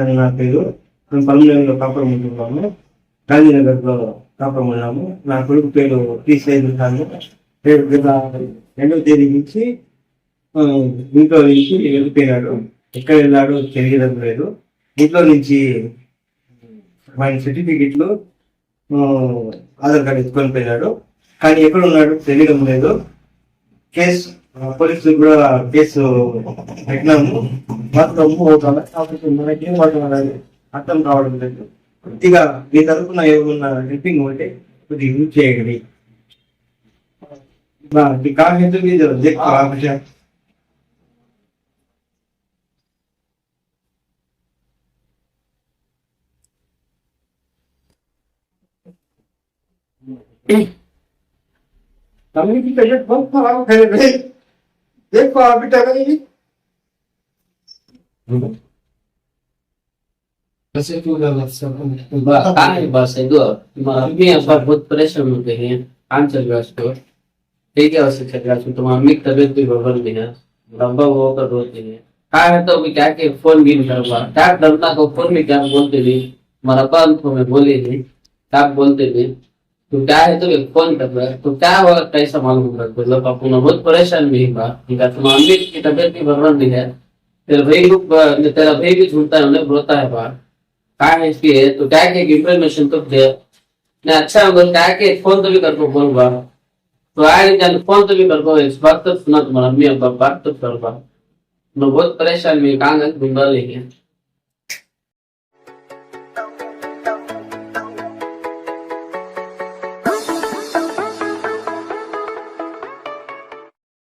అని నా పేరు. మేము పల్మనేరులో కాపురం ఉంటున్నాము. గాంధీనగర్లో కాపురం ఉన్నాము. నా కొడుకు పేరు టీ సైదుఖాను. రేపు 2వ తేదీ నుంచి ఇంట్లో నుంచి వెళ్ళిపోయినాడు. ఎక్కడ వెళ్ళాడో తెలియడం లేదు. ఇంట్లో నుంచి ఆయన సర్టిఫికెట్లు, ఆధార్ కార్డు ఎత్తుకొని పోయినాడు. కానీ ఎక్కడ ఉన్నాడు తెలియడం లేదు. కేసు పోలీసులు కూడా కేసు పెట్టినాము. మనకేం మాట్లాడాలి అర్థం కావడం లేదు. కొద్దిగా మీ తరఫున ఏమన్నా హెల్పింగ్ ఉంటే కొద్దిగా యూజ్ చేయగలి. కాఫీ बहुत खराब है भाई। देखो अभी तक वैसे क्यों लगा सब बस है दो मम्मी अब बहुत परेशान होते हैं। काम चल रहा है उसको ठीक है वैसे चल रहा है। तो मम्मी की तबीयत भी गड़बड़ नहीं है। लंबा वो कर रोते हैं कहा है तो अभी क्या के फोन भी नहीं कर पा क्या डरना को फोन में क्या बोलते नहीं हमारा पान को मैं बोले नहीं क्या बोलते नहीं तो क्या है तो फोन कर रहा है तो क्या हुआ कैसा मालूम रहा मतलब अपना बहुत परेशान भी हुआ। ठीक है तो मम्मी की तबीयत भी गड़बड़ नहीं है। तेरा भाई भी झूठता है उन्हें रोता है बाहर कहा है इसकी है तो क्या के इंफॉर्मेशन तो दे नहीं अच्छा होगा क्या के फोन तो भी कर को बोलूंगा तो आए जान फोन तो भी कर को इस बात तो सुना तुम्हारा मम्मी अब बात तो कर पा मैं बहुत परेशान भी कहाँ ढूंढा लेंगे।